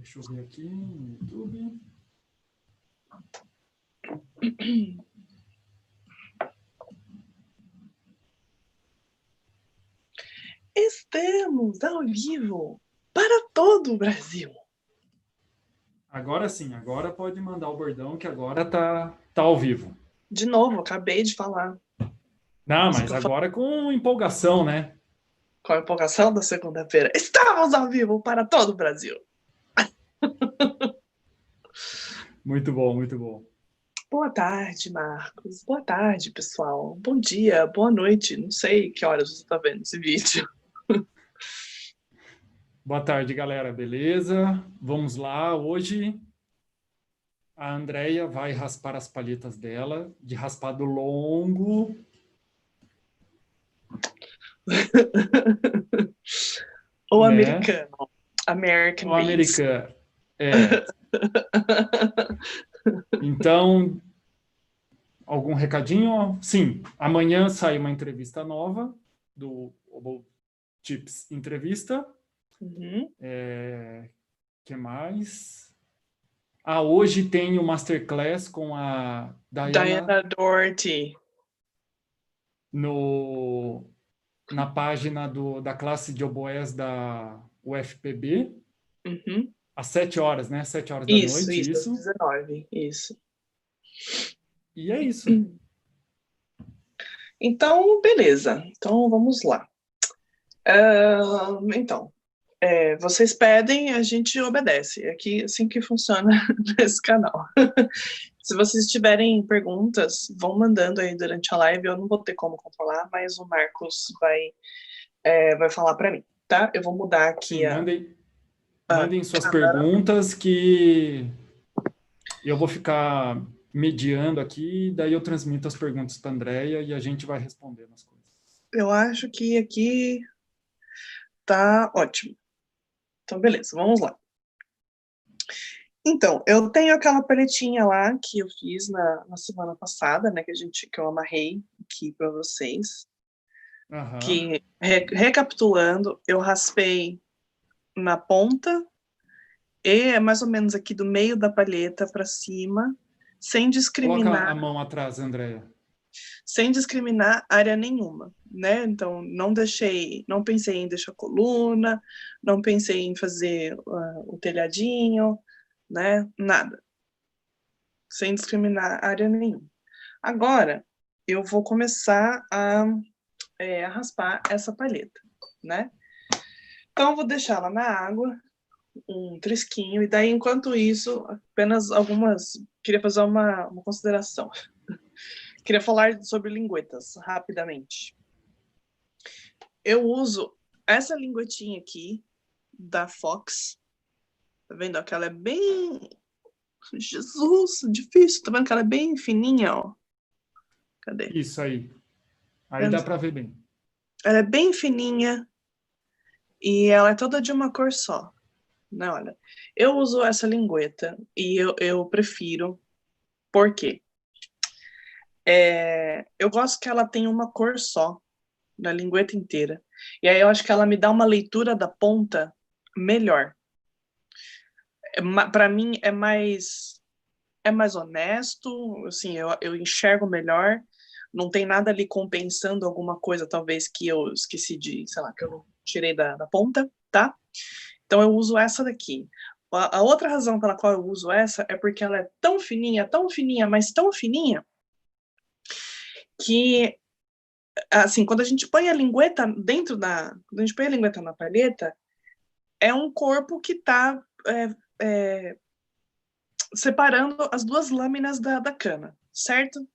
Deixa eu ver aqui no YouTube. Estamos ao vivo para todo o Brasil. Agora sim, agora pode mandar o bordão que agora tá ao vivo. De novo, acabei de falar. Não, mas agora com empolgação, né? Com a empolgação da segunda-feira. Estamos ao vivo para todo o Brasil. Muito bom, muito bom. Boa tarde, Marcos. Boa tarde, pessoal. Bom dia, boa noite. Não sei que horas você está vendo esse vídeo. Boa tarde, galera. Beleza? Vamos lá. Hoje a Andrea vai raspar as palhetas dela de raspado longo. O né? americano. American O Beats. americano. Então, algum recadinho? Sim, amanhã sai uma entrevista nova do Obo Tips Entrevista. Uhum. Que mais? Hoje tem o Masterclass com a Diana Doherty. Na página da classe de oboés da UFPB. Uhum. Às 7 horas, né? 7 horas da noite. Isso, às 19. Isso. E é isso. Então, beleza. Então, vamos lá. Vocês pedem, a gente obedece. É aqui assim que funciona nesse canal. Se vocês tiverem perguntas, vão mandando aí durante a live. Eu não vou ter como controlar, mas o Marcos vai falar para mim, tá? Eu vou mudar aqui. Sim, mandem suas perguntas que eu vou ficar mediando aqui, daí eu transmito as perguntas para a Andrea e a gente vai respondendo as coisas. Eu acho que aqui tá ótimo. Então, beleza, vamos lá. Então, eu tenho aquela paletinha lá que eu fiz na semana passada, né, que eu amarrei aqui para vocês. Uhum. Que, recapitulando, eu raspei na ponta e mais ou menos aqui do meio da palheta para cima, sem discriminar. Coloca a mão atrás, Andrea. Sem discriminar área nenhuma, né? Então, não pensei em deixar coluna, não pensei em fazer o telhadinho, né? Nada. Sem discriminar área nenhuma. Agora, eu vou começar a raspar essa palheta, né? Então, eu vou deixar ela na água, um trisquinho, e daí, enquanto isso, apenas queria fazer uma consideração. Queria falar sobre linguetas, rapidamente. Eu uso essa linguetinha aqui, da Fox. Tá vendo? Que ela é bem... Jesus, difícil. Tá vendo que ela é bem fininha, ó? Cadê? Isso aí. Aí dá para ver bem. Ela é bem fininha e ela é toda de uma cor só. Né? Olha, eu uso essa lingueta e eu prefiro. Por quê? Eu gosto que ela tenha uma cor só na lingueta inteira. E aí eu acho que ela me dá uma leitura da ponta melhor. Para mim é mais honesto, assim, eu enxergo melhor, não tem nada ali compensando alguma coisa, talvez, que eu esqueci sei lá, que eu não tirei da ponta, tá? Então eu uso essa daqui. A outra razão pela qual eu uso essa é porque ela é tão fininha, mas tão fininha, que, assim, quando a gente põe a lingueta quando a gente põe a lingueta na palheta, é um corpo que tá separando as duas lâminas da cana, certo?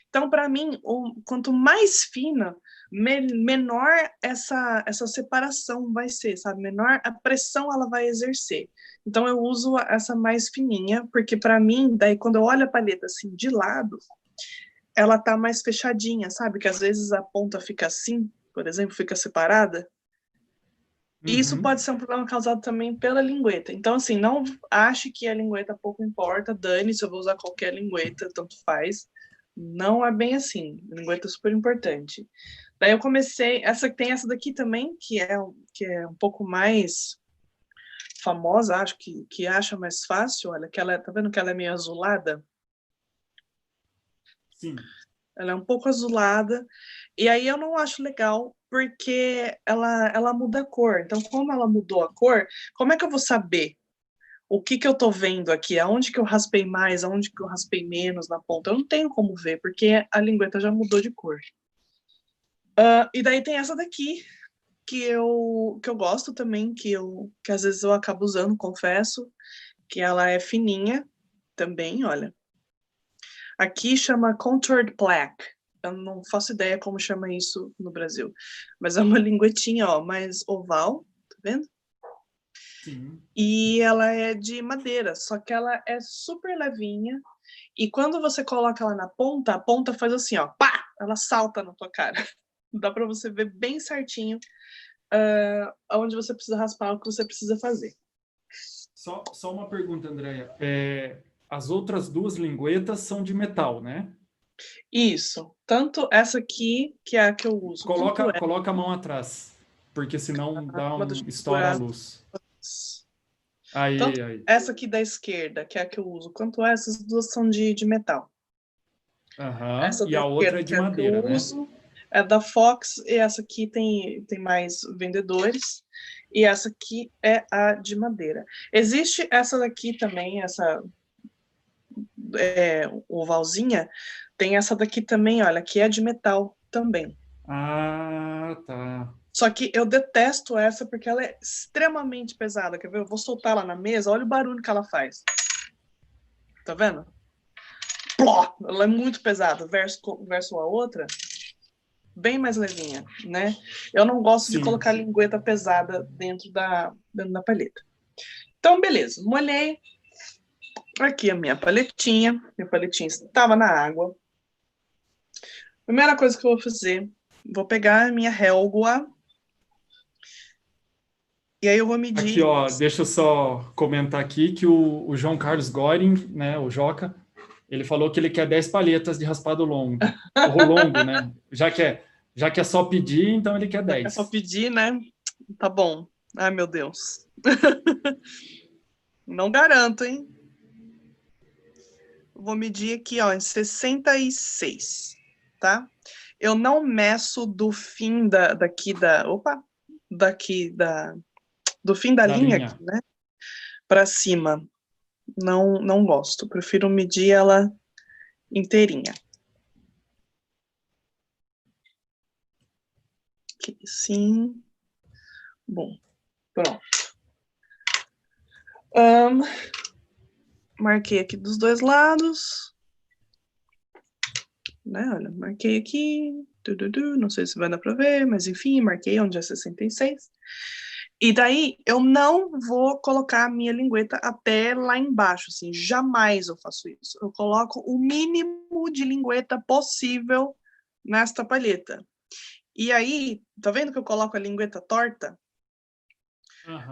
Então, para mim, quanto mais fina, menor essa separação vai ser, sabe? Menor a pressão ela vai exercer. Então, eu uso essa mais fininha, porque para mim, daí quando eu olho a palheta assim de lado, ela tá mais fechadinha, sabe? Que às vezes a ponta fica assim, por exemplo, fica separada. E isso pode ser um problema causado também pela lingueta. Então, assim, não ache que a lingueta pouco importa, dane-se, eu vou usar qualquer lingueta, tanto faz. Não é bem assim. A lingueta é super importante. Daí eu comecei... Tem essa daqui também, que é um pouco mais famosa, acho que acha mais fácil, olha, que ela, tá vendo que ela é meio azulada? Sim. Ela é um pouco azulada, e aí eu não acho legal, porque ela muda a cor. Então, como ela mudou a cor, como é que eu vou saber o que eu tô vendo aqui? Aonde que eu raspei mais, aonde que eu raspei menos na ponta? Eu não tenho como ver, porque a lingueta já mudou de cor. E daí tem essa daqui, que eu gosto também, que às vezes eu acabo usando, confesso, que ela é fininha também, olha. Aqui chama Contoured Plaque. Eu não faço ideia como chama isso no Brasil. Mas é uma linguetinha, ó, mais oval, tá vendo? Sim. E ela é de madeira, só que ela é super levinha. E quando você coloca ela na ponta, a ponta faz assim, ó, pá! Ela salta na tua cara. Dá para você ver bem certinho aonde você precisa raspar, o que você precisa fazer. Só uma pergunta, Andréia. As outras duas linguetas são de metal, né? Isso. Tanto essa aqui, que é a que eu uso, quanto Coloca a mão atrás, porque senão deixa eu estoura a segurar. luz. Aí. Essa aqui da esquerda, que é a que eu uso, quanto essas duas são de metal. Aham. Essa E da a outra esquerda, é que de é a que eu madeira, né? uso, é da Fox, e essa aqui tem mais vendedores. E essa aqui é a de madeira. Existe essa daqui também, essa ovalzinha. Tem essa daqui também, olha, que é de metal também. Ah, tá. Só que eu detesto essa porque ela é extremamente pesada. Quer ver? Eu vou soltar ela na mesa, olha o barulho que ela faz. Tá vendo? Pló! Ela é muito pesada versus a outra, bem mais levinha, né? Eu não gosto de Sim. colocar lingueta pesada dentro da paleta. Então, beleza. Molhei aqui a minha paletinha. Minha paletinha estava na água. Primeira coisa que eu vou fazer, vou pegar a minha régua e aí eu vou Aqui, medir. ó, deixa eu só comentar aqui que o João Carlos Goring, né, o Joca, ele falou que ele quer 10 palhetas de raspado longo. O longo, né? Já que é só pedir, então ele quer É só 10. pedir, né? Tá bom. Ai, meu Deus. Não garanto, hein? Vou medir aqui, ó, em 66, tá? Eu não meço do fim do fim da Da linha aqui, linha. né? Para cima. Não gosto. Prefiro medir ela inteirinha. Aqui, sim. Bom, pronto. Marquei aqui dos dois lados. Né? Olha, marquei aqui. Não sei se vai dar para ver, mas enfim, marquei onde é 66. E daí eu não vou colocar a minha lingueta até lá embaixo, assim, jamais eu faço isso. Eu coloco o mínimo de lingueta possível nesta palheta. E aí, tá vendo que eu coloco a lingueta torta?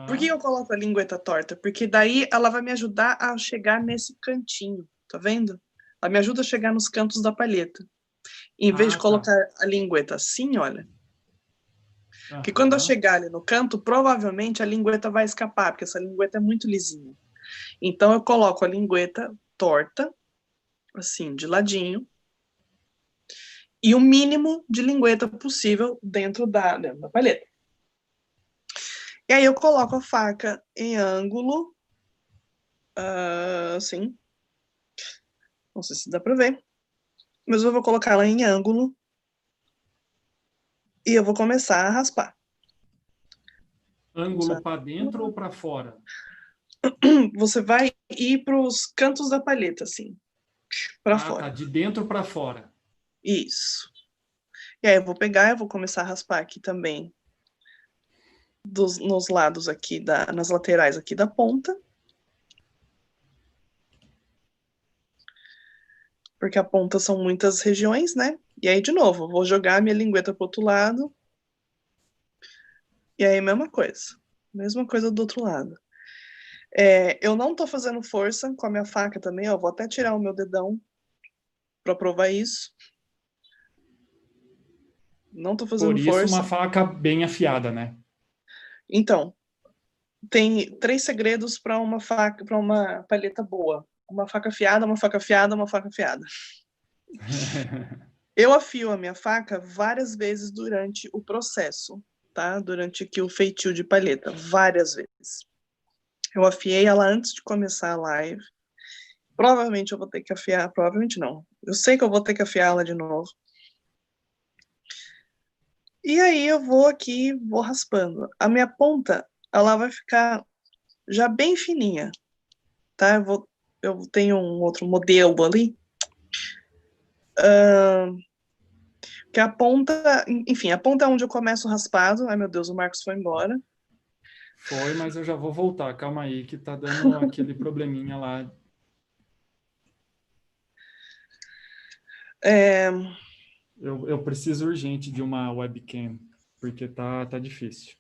Por que Aham. eu coloco a lingueta torta? Porque daí ela vai me ajudar a chegar nesse cantinho, tá vendo? Ela me ajuda a chegar nos cantos da palheta. Em vez de Ah, tá. colocar a lingueta assim, olha, que quando eu Aham. chegar ali no canto, provavelmente a lingueta vai escapar, porque essa lingueta é muito lisinha. Então eu coloco a lingueta torta, assim, de ladinho, e o mínimo de lingueta possível dentro da palheta. E aí eu coloco a faca em ângulo, assim, não sei se dá pra ver, mas eu vou colocar ela em ângulo e eu vou começar a raspar. Ângulo para dentro ou para fora? Você vai ir para os cantos da palheta, assim, para Ah, tá. fora. De dentro para fora. Isso. E aí eu vou pegar, eu vou começar a raspar aqui também nos lados aqui, nas laterais aqui da ponta. Porque a ponta são muitas regiões, né? E aí, de novo, eu vou jogar a minha lingueta pro outro lado. E aí, mesma coisa. Mesma coisa do outro lado. Eu não tô fazendo força com a minha faca também, ó. Vou até tirar o meu dedão para provar isso. Não tô Por fazendo isso, uma força. faca bem afiada, né? Então, tem 3 segredos para uma faca, para uma palheta boa. Uma faca afiada, uma faca afiada, uma faca afiada. Eu afio a minha faca várias vezes durante o processo, tá? Durante aqui o feitio de palheta, várias vezes. Eu afiei ela antes de começar a live. Provavelmente eu vou ter que afiar, provavelmente não. Eu sei que eu vou ter que afiar ela de novo. E aí eu vou aqui, vou raspando. A minha ponta, ela vai ficar já bem fininha, tá? Eu tenho um outro modelo ali. Que a ponta, enfim, a ponta é onde eu começo o raspado. Ai, meu Deus, o Marcos foi embora. Foi, mas eu já vou voltar. Calma aí, que tá dando aquele probleminha lá. Eu preciso urgente de uma webcam, porque tá difícil.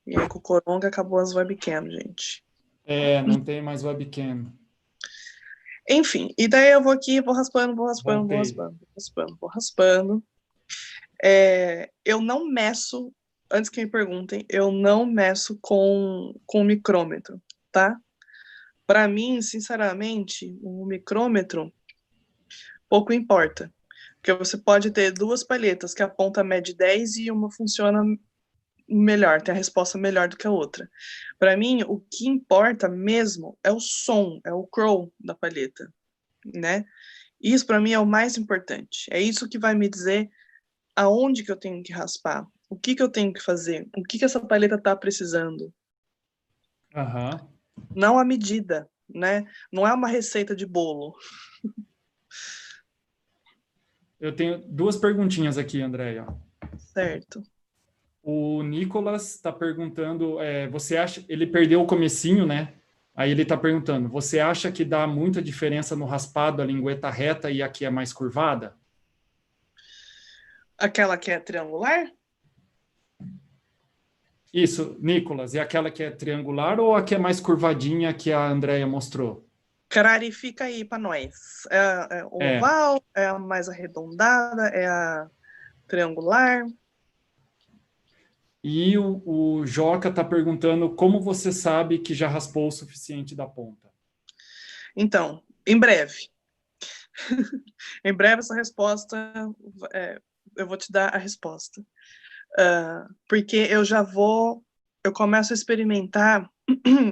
E aí com o Coronga acabou as webcams, gente. Não tem mais webcam. Enfim, e daí eu vou aqui, vou raspando, vou raspando, Voltei. vou raspando, vou raspando, vou raspando. Eu não meço, antes que me perguntem, eu não meço com o micrômetro, tá? Para mim, sinceramente, o micrômetro pouco importa. Porque você pode ter 2 palhetas que a ponta mede 10 e uma funciona melhor, tem a resposta melhor do que a outra. Para mim, o que importa mesmo é o som, é o crow da palheta, né? Isso para mim é o mais importante. É isso que vai me dizer aonde que eu tenho que raspar, o que eu tenho que fazer, o que essa palheta está precisando. Aham. Não a medida, né? Não é uma receita de bolo. Eu tenho 2 perguntinhas aqui, Andréia. Certo. O Nicolas está perguntando, você acha, ele perdeu o comecinho, né? Aí ele está perguntando, você acha que dá muita diferença no raspado a lingueta reta e aqui é mais curvada? Aquela que é triangular? Isso, Nicolas, e aquela que é triangular ou a que é mais curvadinha que a Andrea mostrou? Clarifica aí para nós. É oval? É a mais arredondada? É a triangular? E o Joca está perguntando como você sabe que já raspou o suficiente da ponta. Então, em breve. Em breve essa resposta, eu vou te dar a resposta. Porque eu começo a experimentar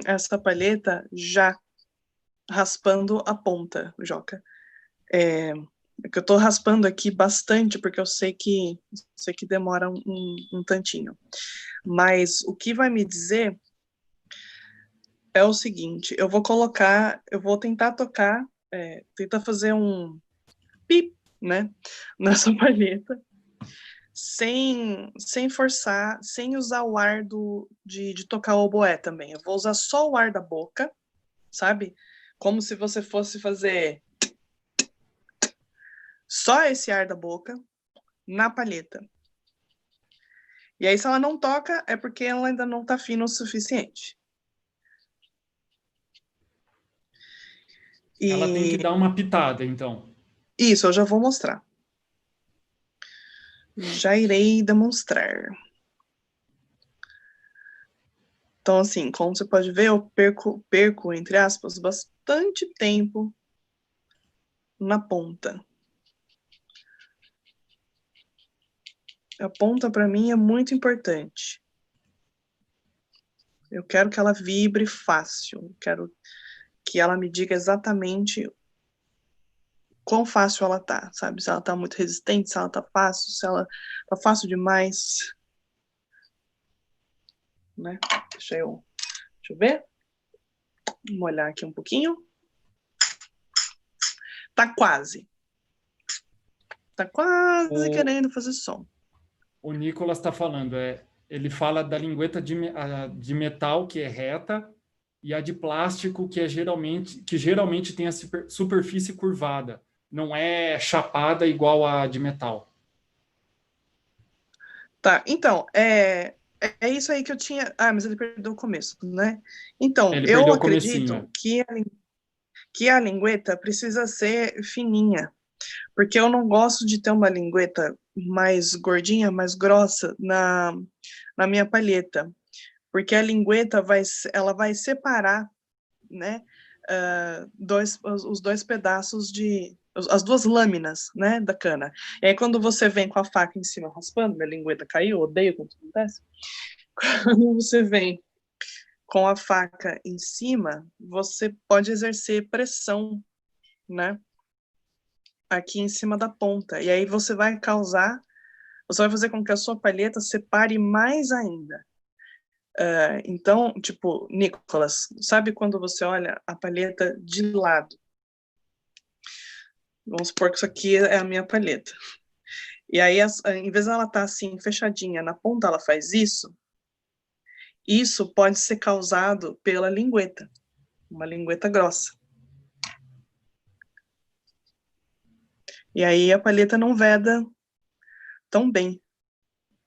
essa palheta já raspando a ponta, Joca. Que eu estou raspando aqui bastante, porque eu sei que demora um tantinho. Mas o que vai me dizer é o seguinte, eu vou tentar tocar, tentar fazer um pip, né, nessa palheta, sem forçar, sem usar o ar de tocar o oboé também. Eu vou usar só o ar da boca, sabe? Como se você fosse fazer só esse ar da boca na palheta. E aí, se ela não toca, é porque ela ainda não tá fina o suficiente. Ela tem que dar uma pitada, então. Isso, eu já vou mostrar. Já irei demonstrar. Então, assim, como você pode ver, eu perco, entre aspas, bastante tempo na ponta. A ponta, para mim, é muito importante. Eu quero que ela vibre fácil. Eu quero que ela me diga exatamente quão fácil ela tá, sabe? Se ela tá muito resistente, se ela tá fácil, se ela tá fácil demais, né? Deixa eu ver. Vou molhar aqui um pouquinho. Tá quase. Tá quase querendo fazer som. O Nicolas está falando, ele fala da lingueta de metal, que é reta, e a de plástico, que geralmente tem a superfície curvada. Não é chapada igual a de metal. Tá, então, é isso aí que eu tinha... Ah, mas ele perdeu o começo, né? Então, Ele eu perdeu o comecinho, acredito que a lingueta precisa ser fininha. Porque eu não gosto de ter uma lingueta mais gordinha, mais grossa na minha palheta. Porque a lingueta ela vai separar, né, os dois pedaços as duas lâminas, né, da cana. E aí quando você vem com a faca em cima raspando, minha lingueta caiu, odeio quando isso acontece. Quando você vem com a faca em cima, você pode exercer pressão, né, aqui em cima da ponta. E aí você vai fazer com que a sua palheta separe mais ainda. Então, tipo, Nicolas, sabe quando você olha a palheta de lado? Vamos supor que isso aqui é a minha palheta. E aí, em vez dela estar assim, fechadinha, na ponta ela faz isso. Isso pode ser causado pela lingueta, uma lingueta grossa. E aí a palheta não veda tão bem,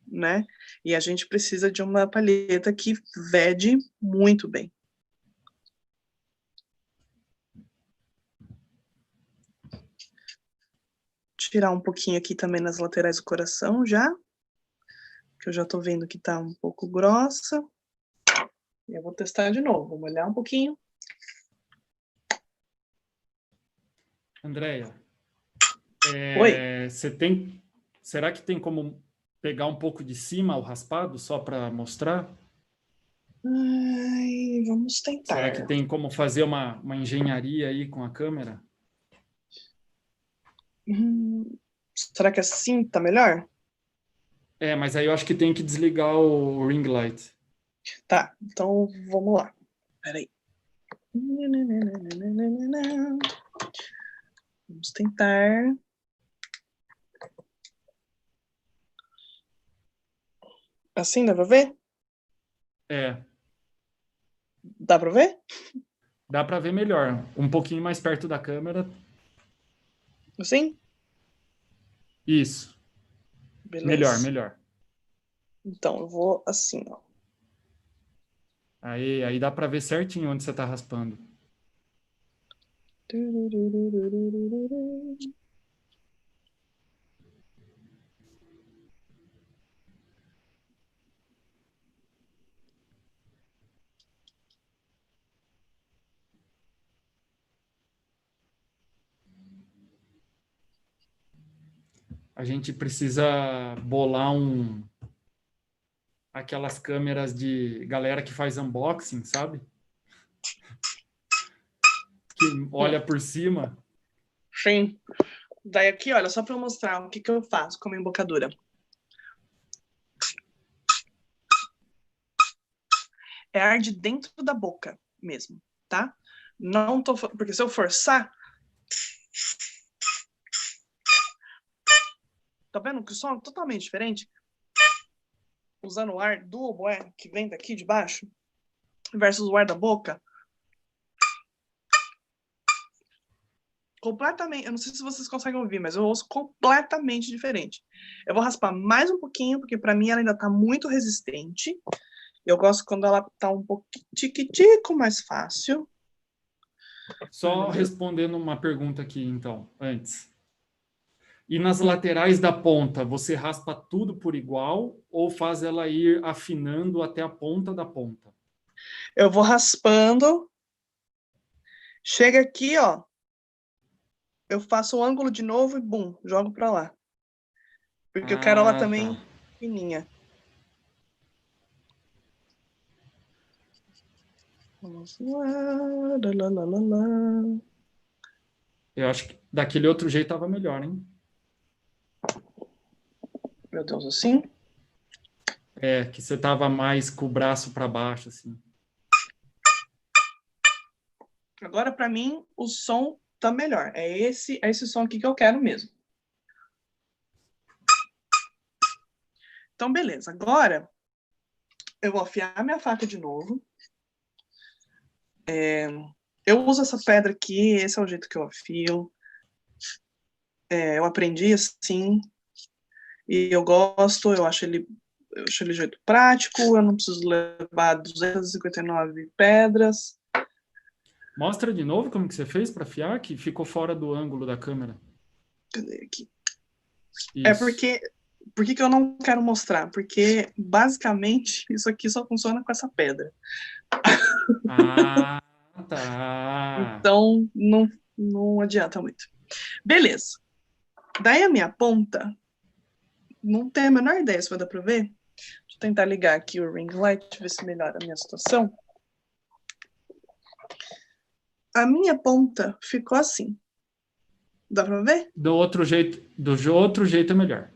né? E a gente precisa de uma palheta que vede muito bem. Tirar um pouquinho aqui também nas laterais do coração já, que eu já tô vendo que tá um pouco grossa. Eu vou testar de novo, vou molhar um pouquinho. Andréia, Oi? será que tem como pegar um pouco de cima o raspado só para mostrar? Ai, vamos Será que tentar. tem como fazer uma engenharia aí com a câmera? Será que assim tá melhor? Mas aí eu acho que tem que desligar o ring light. Tá, então vamos lá. Peraí. Vamos tentar. Assim, dá pra ver? É, Dá pra ver? dá para ver melhor. Um pouquinho mais perto da câmera. Assim? Isso. Melhor, Beleza. melhor. Então, eu vou assim, ó. Aí dá para ver certinho onde você está raspando. A gente precisa bolar aquelas câmeras de galera que faz unboxing, sabe? Que olha por cima. Sim. Daí aqui, olha, só pra eu mostrar o que eu faço como embocadura. É ar de dentro da boca mesmo, tá? Não tô... Porque se eu forçar... Tá vendo que o som é totalmente diferente? Usando o ar do oboé, que vem daqui de baixo, versus o ar da boca. Completamente... Eu não sei se vocês conseguem ouvir, mas eu ouço completamente diferente. Eu vou raspar mais um pouquinho, porque pra mim ela ainda tá muito resistente. Eu gosto quando ela tá um pouquinho tico mais fácil. Só respondendo uma pergunta aqui, então, antes. E nas Hum. laterais da ponta, você raspa tudo por igual ou faz ela ir afinando até a ponta da ponta? Eu vou raspando. Chega aqui, ó. Eu faço o ângulo de novo e bum, jogo pra lá. Porque eu quero ela Ah, tá. também fininha. Vamos lá, lá, lá, lá, lá. Eu acho que daquele outro jeito tava melhor, hein? Meu Deus, assim? Que você tava mais com o braço para baixo, assim. Agora, pra mim, o som tá melhor. É esse som aqui que eu quero mesmo. Então, beleza. Agora, eu vou afiar minha faca de novo. Eu uso essa pedra aqui, esse é o jeito que eu afio. Eu aprendi assim, e eu gosto, eu acho ele de jeito prático, eu não preciso levar 259 pedras. Mostra de novo como que você fez para afiar, que ficou fora do ângulo da câmera. Cadê aqui? É Isso. porque... Por que que eu não quero mostrar? Porque, basicamente, isso aqui só funciona com essa pedra. Ah, tá. Então, não adianta muito. Beleza. Daí a minha ponta, não tenho a menor ideia se vai dar pra ver. Deixa eu tentar ligar aqui o ring light, ver se melhora a minha situação. A minha ponta ficou assim. Dá pra ver? Do outro jeito é melhor.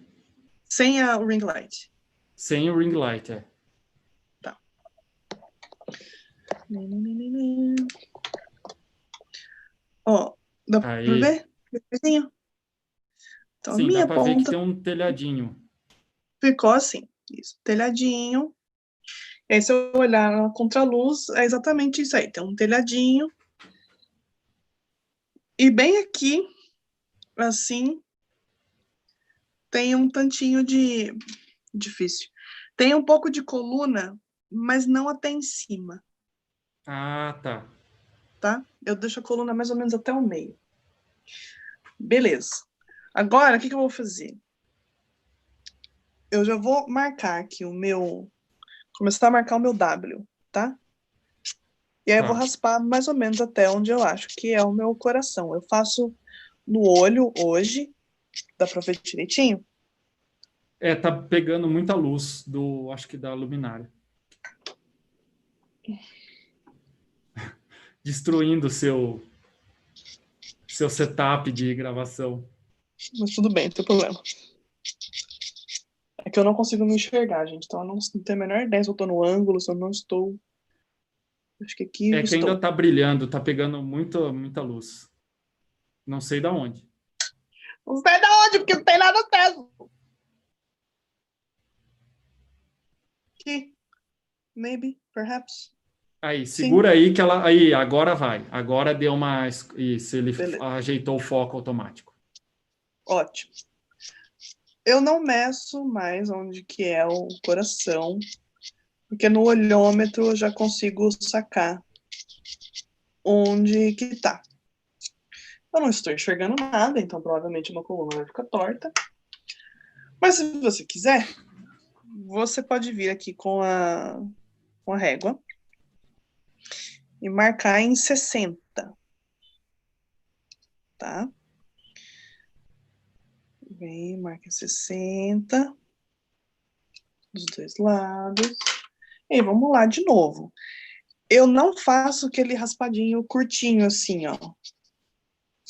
Sem o ring light. Sem o ring light, é. Tá. Ó, dá pra Aí, ver? Desenho. Então, a sim, dá minha para ver que ponta tem um telhadinho. ficou assim. Isso, telhadinho. E aí, se eu olhar na contraluz, é exatamente isso aí. Tem um telhadinho. E bem aqui, assim, tem um tantinho de... Difícil. Tem um pouco de coluna, mas não até em cima, Ah, tá. tá? Eu deixo a coluna mais ou menos até o meio. Beleza. Agora, o que que eu vou fazer? Eu já vou marcar aqui o meu... Começar a marcar o meu W, tá? E aí eu vou Tá. raspar mais ou menos até onde eu acho que é o meu coração. Eu faço no olho hoje. Dá pra ver direitinho? É, tá pegando muita luz do, acho que da luminária. Destruindo seu setup de gravação. Mas tudo bem, não tem problema. É que eu não consigo me enxergar, gente. Então eu não tenho a menor ideia se eu tô no ângulo, se eu não estou. Acho que aqui eu É que ainda estou. tá brilhando, tá pegando muita luz. Não sei da onde. Não sei da onde, porque não tem nada aceso. Aqui. Maybe, perhaps. Aí, Sim, segura aí que ela. Aí, agora vai. Agora deu uma. Isso, ele beleza. ajeitou o foco automático. Ótimo. Eu não meço mais onde que é o coração, porque no olhômetro eu já consigo sacar onde que tá. Eu não estou enxergando nada, então provavelmente uma coluna vai ficar torta. Mas se você quiser, você pode vir aqui com a régua e marcar em 60, tá? Vem, marca em 60 dos dois lados. E aí, vamos lá de novo. Eu não faço aquele raspadinho curtinho assim, ó.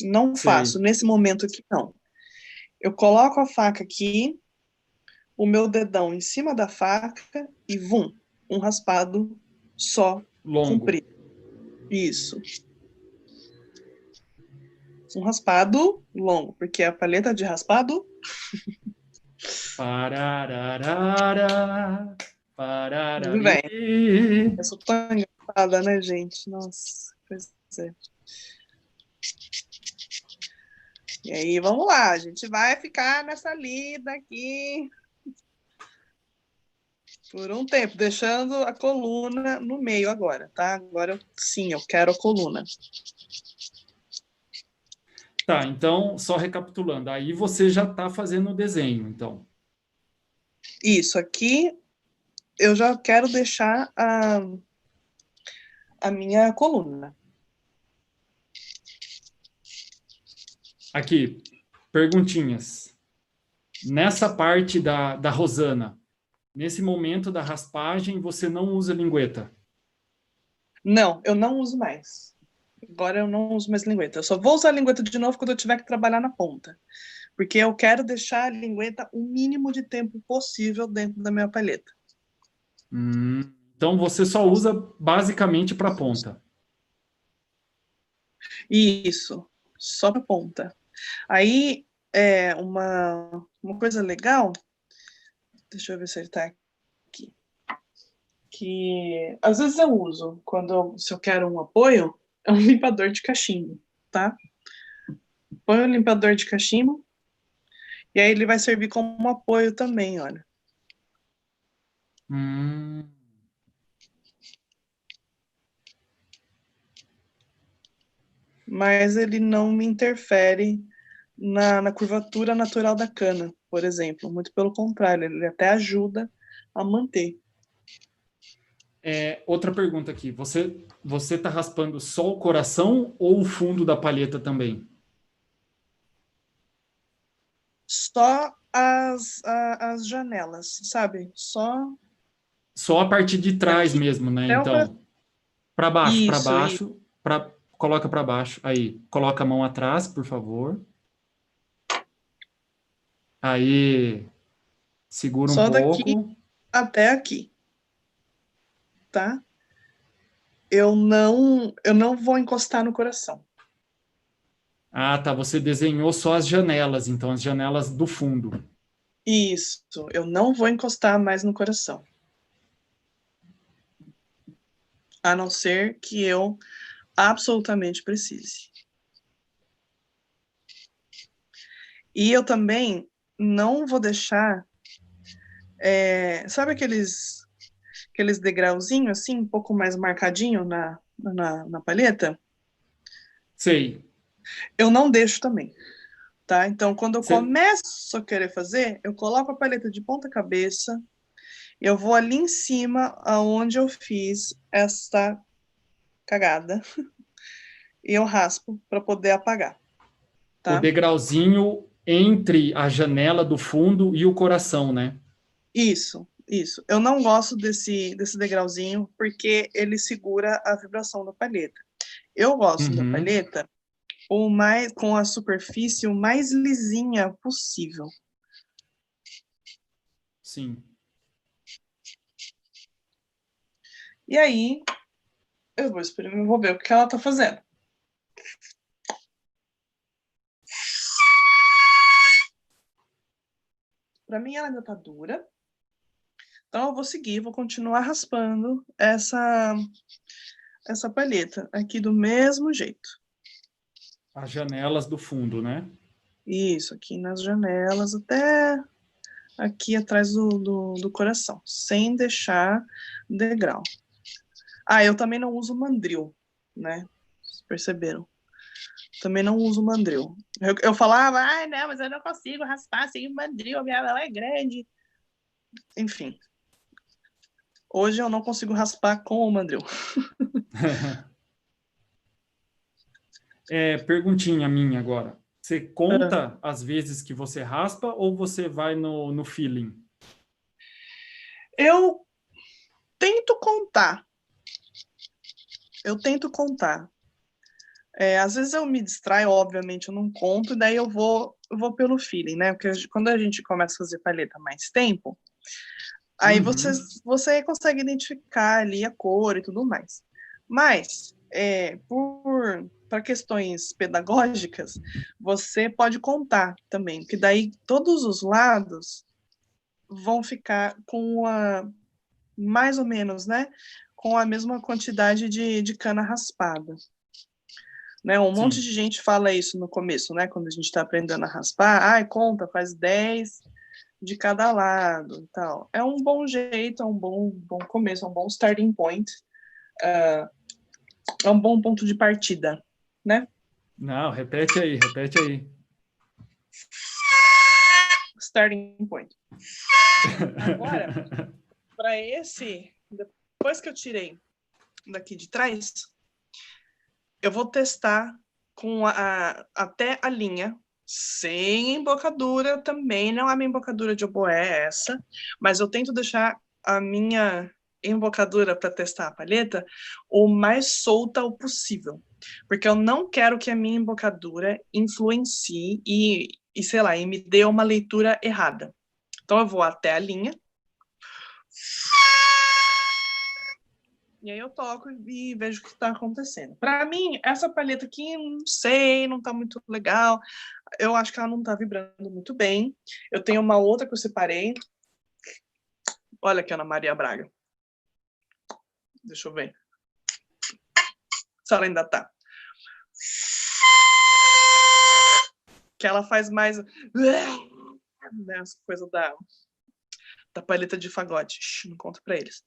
Não faço, Sei. nesse momento aqui não. Eu coloco a faca aqui, o meu dedão em cima da faca e vum, um raspado só, Longo. comprido. Isso. Um raspado longo, porque a paleta de raspado... Parararara, Tudo bem. pararari. Eu sou tão engraçada, né, gente? Nossa, pois é. E aí, vamos lá, a gente vai ficar nessa lida aqui por um tempo, deixando a coluna no meio agora, tá? Agora, sim, eu quero a coluna. Tá, então, só recapitulando. Aí você já está fazendo o desenho, então. Isso aqui, eu já quero deixar a minha coluna. Aqui, perguntinhas. Nessa parte da Rosana, nesse momento da raspagem, você não usa lingueta. Não, eu não uso mais. Agora eu não uso mais lingueta. Eu só vou usar a lingueta de novo quando eu tiver que trabalhar na ponta. Porque eu quero deixar a lingueta o mínimo de tempo possível dentro da minha palheta. Então você só usa basicamente para ponta. Isso, só para ponta. Aí, uma coisa legal, deixa eu ver se ele tá aqui, que às vezes eu uso, se eu quero um apoio, é um limpador de cachimbo, tá? Põe o limpador de cachimbo, e aí ele vai servir como um apoio também, olha. Hum, Mas ele não me interfere na curvatura natural da cana, por exemplo. Muito pelo contrário, ele até ajuda a manter. Outra pergunta aqui. Você está raspando só o coração ou o fundo da palheta também? Só as janelas, sabe? Só a parte de trás Daqui mesmo, né? até o coração. Então, para baixo, para Isso, isso. baixo, coloca para baixo. Aí, coloca a mão atrás, por favor. Aí, segura um Só daqui pouco. até aqui, tá? Eu não vou encostar no coração. Ah, tá. Você desenhou só as janelas, então, as janelas do fundo. Isso, eu não vou encostar mais no coração. A não ser que eu absolutamente precise. E eu também não vou deixar, sabe aqueles degrauzinhos assim, um pouco mais marcadinho na palheta? Sei. Eu não deixo também, tá? Então, quando eu Você- começo a querer fazer, eu coloco a palheta de ponta cabeça, eu vou ali em cima, aonde eu fiz essa cagada, e eu raspo para poder apagar, o tá? degrauzinho entre a janela do fundo e o coração, né? Isso, isso. Eu não gosto desse degrauzinho porque ele segura a vibração da palheta. Eu gosto da Uhum. palheta com a superfície o mais lisinha possível. Sim. E aí, eu vou experimentar, vou ver o que ela tá fazendo. Para mim, ela ainda tá dura. Então, eu vou seguir, vou continuar raspando essa palheta aqui do mesmo jeito. As janelas do fundo, né? Isso, aqui nas janelas, até aqui atrás do coração, sem deixar degrau. Ah, eu também não uso mandril, né? Vocês perceberam? Também não uso mandril. Eu falava, ai, não, mas eu não consigo raspar sem mandril, a minha mão é grande. Enfim, hoje eu não consigo raspar com o mandril. Perguntinha minha agora. Você Ah, conta as vezes que você raspa ou você vai no feeling? eu tento contar. Eu tento contar. Às vezes eu me distraio, obviamente eu não conto, e daí eu vou pelo feeling, né? Porque quando a gente começa a fazer palheta há mais tempo, aí você, Uhum. você consegue identificar ali a cor e tudo mais. Mas, para questões pedagógicas, você pode contar também, porque daí todos os lados vão ficar mais ou menos, né? Com a mesma quantidade de cana raspada. Né? Um monte Sim. de gente fala isso no começo, né? Quando a gente está aprendendo a raspar, conta, faz 10 de cada lado e tal. É um bom jeito, é um bom começo, é um bom starting point, é um bom ponto de partida, né? Não, repete aí, repete aí. Starting point. Agora, depois que eu tirei daqui de trás, eu vou testar com até a linha, sem embocadura também, não é a minha embocadura de oboé é essa, mas eu tento deixar a minha embocadura para testar a palheta o mais solta o possível, porque eu não quero que a minha embocadura influencie e sei lá, e me dê uma leitura errada. Então eu vou até a linha, e aí eu toco e vejo o que está acontecendo. Para mim, essa palheta aqui, não sei, não está muito legal. Eu acho que ela não está vibrando muito bem. Eu tenho uma outra que eu separei. Olha aqui, Ana Maria Braga. Deixa eu ver se ela ainda tá. Que ela faz mais essa coisa da palheta de fagote. Não conta para eles.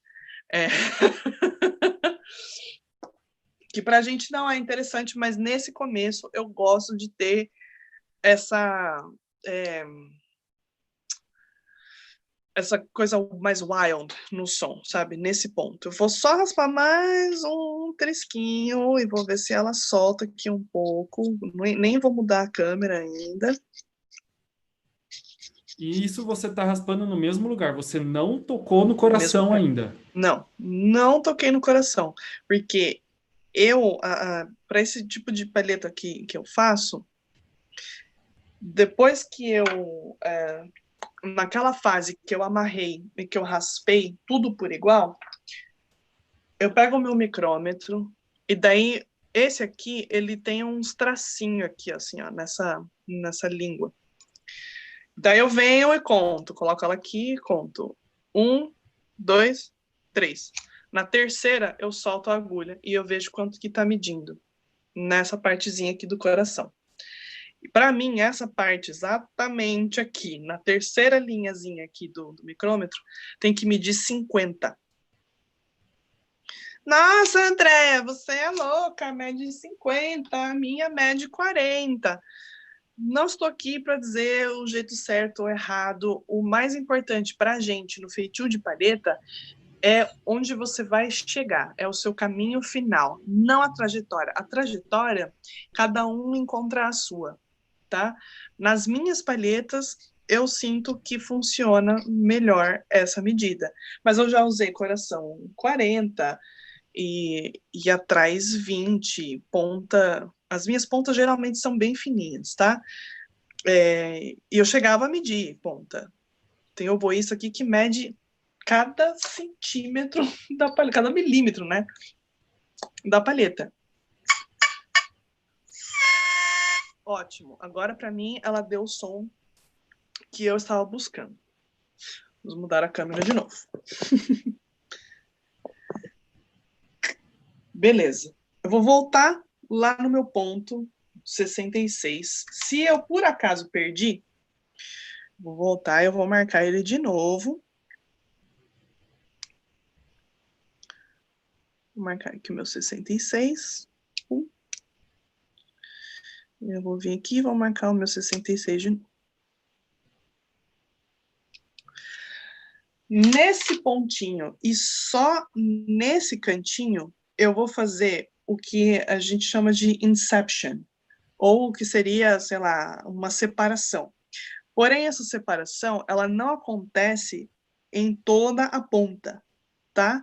Que pra gente não é interessante, mas nesse começo eu gosto de ter é, essa coisa mais wild no som, sabe? Nesse ponto. Eu vou só raspar mais um trisquinho e vou ver se ela solta aqui um pouco. Nem vou mudar a câmera ainda. E isso você está raspando no mesmo lugar, você não tocou no coração ainda. Não toquei no coração, porque para esse tipo de palheta que eu faço, depois que naquela fase que eu amarrei e que eu raspei tudo por igual, eu pego o meu micrômetro e daí esse aqui, ele tem uns tracinhos aqui, assim, ó, nessa língua. Daí eu venho e conto, coloco ela aqui e conto. 1, 2, 3. Na terceira, eu solto a agulha e eu vejo quanto que tá medindo nessa partezinha aqui do coração. E para mim, essa parte exatamente aqui, na terceira linhazinha aqui do micrômetro, tem que medir 50. Nossa, Andréia, você é louca, mede 50, a minha mede 40. Não estou aqui para dizer o jeito certo ou errado. O mais importante para a gente no feitio de palheta é onde você vai chegar, é o seu caminho final, não a trajetória. A trajetória, cada um encontra a sua, tá? Nas minhas palhetas, eu sinto que funciona melhor essa medida. Mas eu já usei coração 40 e atrás 20, ponta. As minhas pontas geralmente são bem fininhas, tá? E eu chegava a medir ponta. Tem oboísta aqui que mede cada centímetro da palheta, cada milímetro, né? Da palheta. Ótimo. Agora, para mim, ela deu o som que eu estava buscando. Vamos mudar a câmera de novo. Beleza. Eu vou voltar lá no meu ponto 66. Se eu, por acaso, perdi, vou voltar e eu vou marcar ele de novo. Vou marcar aqui o meu 66. Eu vou vir aqui e vou marcar o meu 66 de novo. Nesse pontinho e só nesse cantinho, eu vou fazer o que a gente chama de inception, ou o que seria, sei lá, uma separação. Porém, essa separação, ela não acontece em toda a ponta, tá?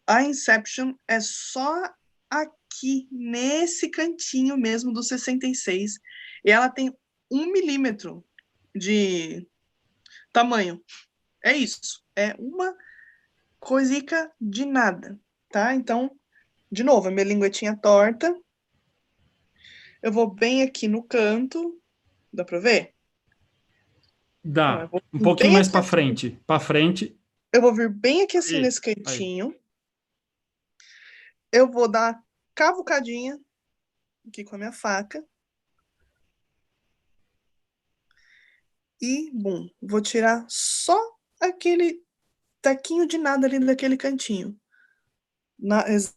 A inception é só aqui, nesse cantinho mesmo do 66, e ela tem 1 milímetro de tamanho. É isso. É uma coisica de nada, tá? Então, de novo, a minha linguetinha torta. Eu vou bem aqui no canto. Dá pra ver? Dá. Então, Um pouquinho bem mais aqui para assim. frente. Para frente. Eu vou vir bem aqui assim Aí, nesse aí. cantinho. Eu vou dar cavucadinha aqui com a minha faca. E, bum, vou tirar só aquele taquinho de nada ali daquele cantinho.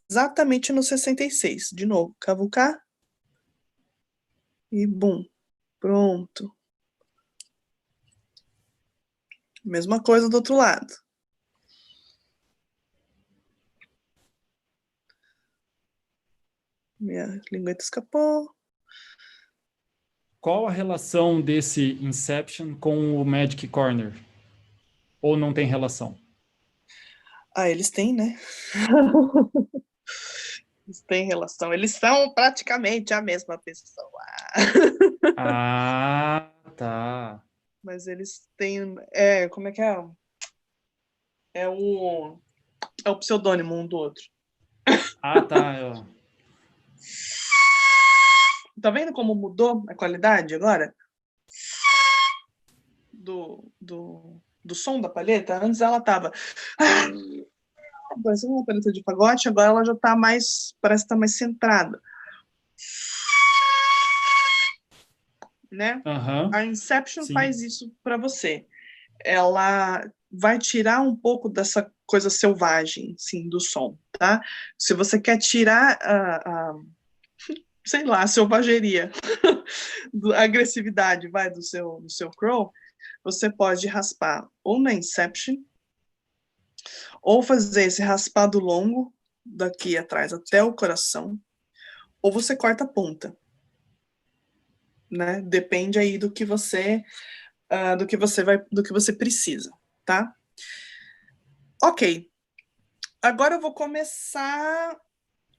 Exatamente no 66. De novo, cavucar. E, bum, pronto. Mesma coisa do outro lado. Minha lingueta escapou. Qual a relação desse Inception com o Magic Corner? Ou não tem relação? Ah, eles têm, né? Eles têm relação. Eles são praticamente a mesma pessoa. Ah, tá. Mas eles têm. Como é que é? É o, é o pseudônimo um do outro. Ah, tá. Tá vendo como mudou a qualidade agora? Do som da palheta? Antes ela tava. Parecendo uma palheta de pagote, agora ela já tá mais. Parece que tá mais centrada. Né? Aham. A Inception Sim. faz isso para você. Ela vai tirar um pouco dessa coisa selvagem, sim, do som, tá? Se você quer tirar sei lá, selvageria, a agressividade vai do seu Crow, você pode raspar ou na Inception, ou fazer esse raspado longo daqui atrás até o coração, ou você corta a ponta, né? Depende aí do que você precisa, tá? Ok. Agora eu vou começar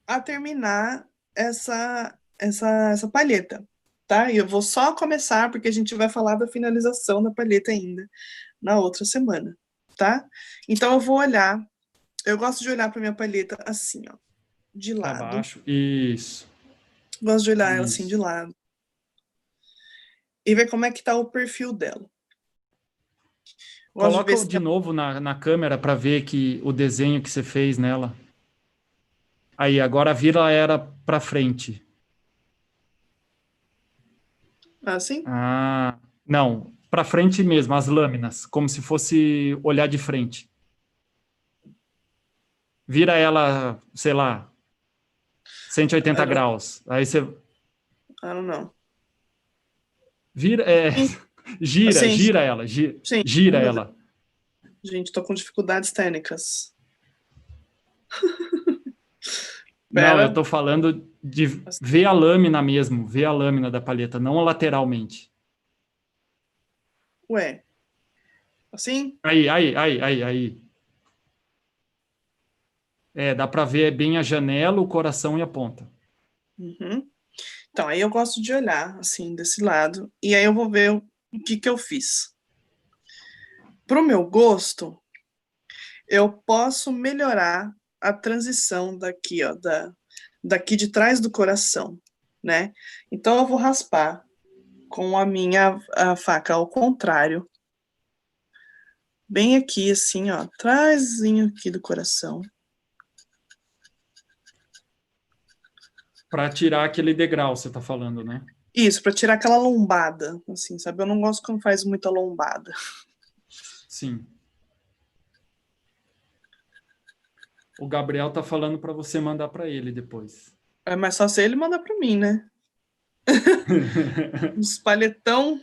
a terminar essa palheta, tá? E eu vou só começar porque a gente vai falar da finalização da palheta ainda na outra semana, tá? Então eu vou olhar, eu gosto de olhar para minha palheta assim, ó, de Para lado. baixo. Isso. Gosto de olhar ela assim de Isso. lado e ver como é que tá o perfil dela. Gosto de ver Coloca se de tem... novo na câmera para ver que o desenho que você fez nela. Aí, agora vira ela para frente. assim. Ah, não, para frente mesmo, as lâminas, como se fosse olhar de frente. Vira ela, sei lá, 180 I don't, graus. Aí você I don't know. vira, gira, Assim, gira ela, sim. gira Ai, meu Deus. ela. Gente, tô com dificuldades técnicas. Não, eu Pera. tô falando de Assim. ver a lâmina mesmo, ver a lâmina da palheta, não lateralmente. Ué, assim? Aí. É, dá para ver bem a janela, o coração e a ponta. Uhum. Então, aí eu gosto de olhar, assim, desse lado, e aí eu vou ver o que que eu fiz. Pro meu gosto, eu posso melhorar a transição daqui, ó, daqui de trás do coração, né? Então, eu vou raspar com a faca ao contrário, bem aqui, assim, ó, atrasinho aqui do coração. Para tirar aquele degrau, você tá falando, né? Isso, para tirar aquela lombada, assim, sabe? Eu não gosto quando faz muita lombada. Sim. O Gabriel tá falando para você mandar para ele depois. É mais fácil ele mandar para mim, né? Uns palhetão.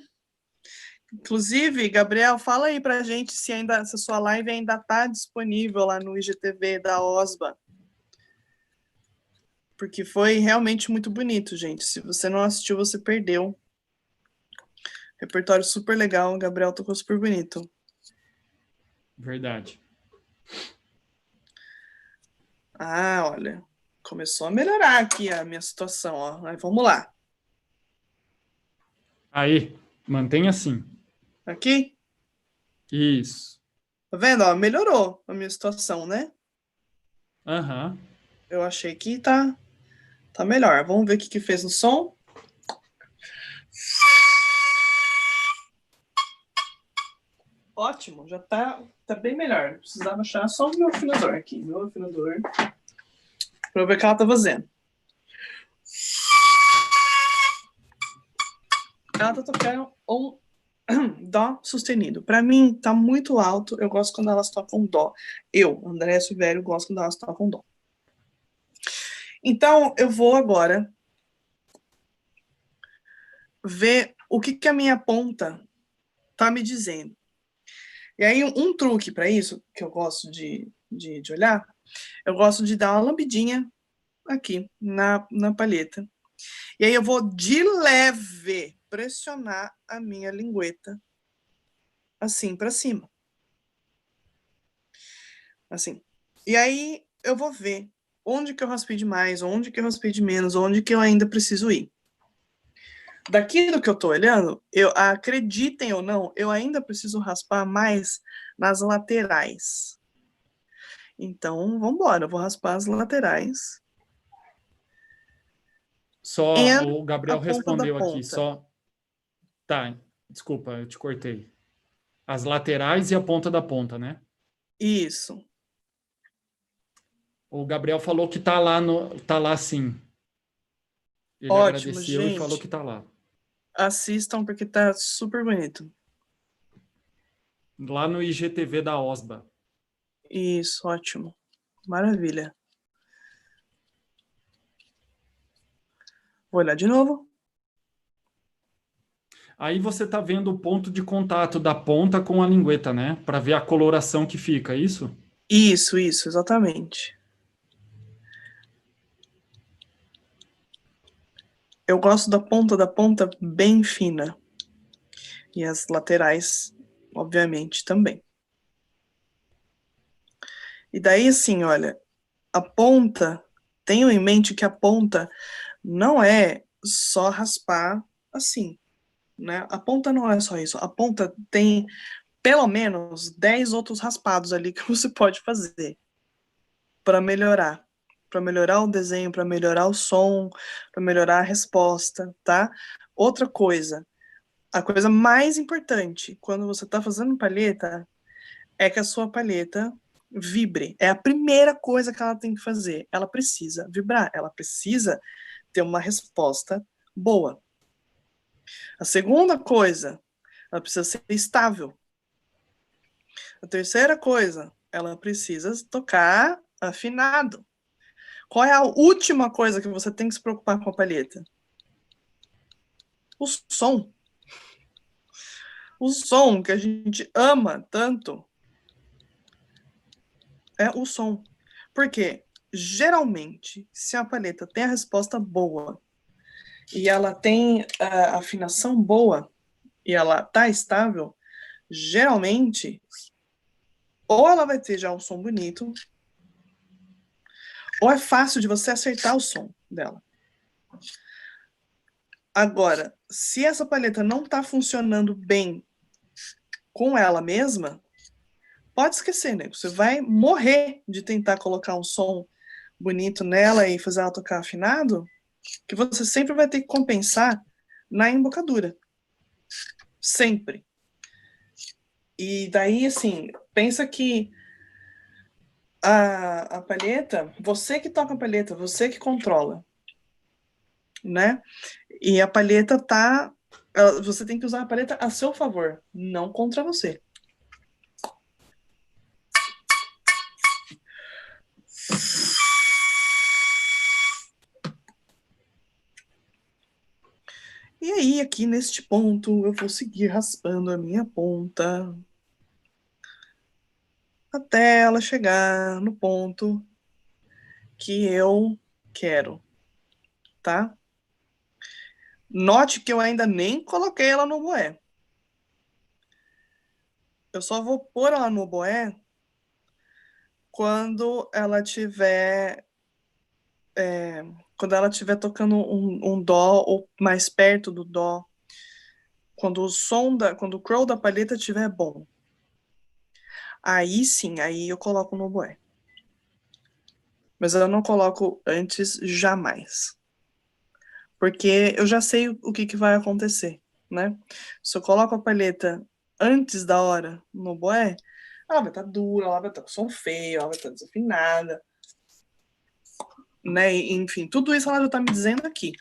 Inclusive, Gabriel, fala aí pra gente se a sua live ainda tá disponível lá no IGTV da OSBA. Porque foi realmente muito bonito, gente. Se você não assistiu, você perdeu. Repertório super legal, o Gabriel tocou super bonito. Verdade. Ah, olha, começou a melhorar aqui a minha situação, ó. Mas vamos lá. Aí, mantenha assim. Aqui, Isso. tá vendo? Ó, melhorou a minha situação, né? Aham. Eu achei que tá melhor. Vamos ver o que fez no som. Ótimo, já tá bem melhor. Precisava achar só o meu afinador aqui. Meu afinador. Pra eu ver o que ela tá fazendo. Ela tá tocando um dó sustenido. Pra mim, tá muito alto. Eu gosto quando elas tocam dó. Eu, André Silvério, gosto quando elas tocam dó. Então, eu vou agora ver o que a minha ponta tá me dizendo. E aí, um truque para isso, que eu gosto de olhar, eu gosto de dar uma lambidinha aqui na palheta. E aí eu vou de leve pressionar a minha lingueta assim para cima. Assim. E aí eu vou ver onde que eu raspei de mais, onde que eu raspei de menos, onde que eu ainda preciso ir. Daqui do que eu tô olhando, acreditem ou não, eu ainda preciso raspar mais nas laterais. Então, vamos embora, eu vou raspar as laterais e Só o a Gabriel ponta da respondeu aqui, ponta. só. Tá, desculpa, eu te cortei. As laterais e a ponta da ponta, né? Isso. O Gabriel falou que tá lá no, tá lá sim. Ele Ótimo, agradeceu e falou que gente. tá lá. Assistam porque tá super bonito. Lá no IGTV da OSBA. Isso, ótimo. Maravilha. Vou olhar de novo. Aí você está vendo o ponto de contato da ponta com a lingueta, né? Para ver a coloração que fica, isso? Isso, exatamente. Eu gosto da ponta bem fina. E as laterais, obviamente, também. E daí, assim, olha, a ponta, tenham em mente que a ponta não é só raspar assim, né? A ponta não é só isso. A ponta tem pelo menos 10 outros raspados ali que você pode fazer para melhorar. Para melhorar o desenho, para melhorar o som, para melhorar a resposta, tá? Outra coisa, a coisa mais importante quando você está fazendo palheta é que a sua palheta vibre. É a primeira coisa que ela tem que fazer. Ela precisa vibrar, ela precisa ter uma resposta boa. A segunda coisa, ela precisa ser estável. A terceira coisa, ela precisa tocar afinado. Qual é a última coisa que você tem que se preocupar com a palheta? O som. O som que a gente ama tanto é o som. Porque, geralmente, se a palheta tem a resposta boa e ela tem a afinação boa e ela tá estável, geralmente, ou ela vai ter já um som bonito, ou é fácil de você acertar o som dela. Agora, se essa palheta não tá funcionando bem com ela mesma, pode esquecer, né? Você vai morrer de tentar colocar um som bonito nela e fazer ela tocar afinado, que você sempre vai ter que compensar na embocadura. Sempre. E daí, assim, pensa que a palheta, você que toca a palheta, você que controla, né? E a palheta tá. Você tem que usar a palheta a seu favor, não contra você. E aí, aqui neste ponto, eu vou seguir raspando a minha ponta até ela chegar no ponto que eu quero, tá? Note que eu ainda nem coloquei ela no oboé. Eu só vou pôr ela no oboé quando ela tiver quando ela estiver tocando um dó ou mais perto do dó, quando o crow da palheta estiver bom, aí sim, aí eu coloco no oboé. Mas eu não coloco antes jamais. Porque eu já sei o que vai acontecer, né? Se eu coloco a palheta antes da hora no oboé, ela vai estar dura, ela vai estar com som feio, ela vai estar desafinada, né? Enfim, tudo isso ela já está me dizendo aqui.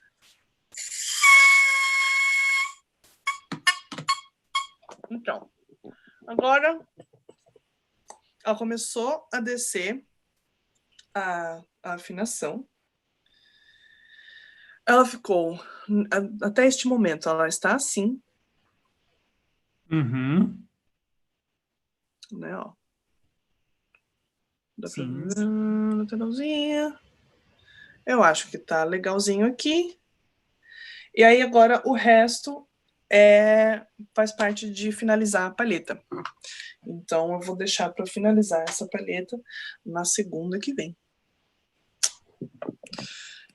Então, agora ela começou a descer a afinação. Ela ficou, até este momento, ela está assim. Uhum. Né, ó. Dá pra Sim. ver a lateralzinha. Eu acho que tá legalzinho aqui. E aí agora o resto faz parte de finalizar a palheta. Então eu vou deixar para finalizar essa palheta na segunda que vem.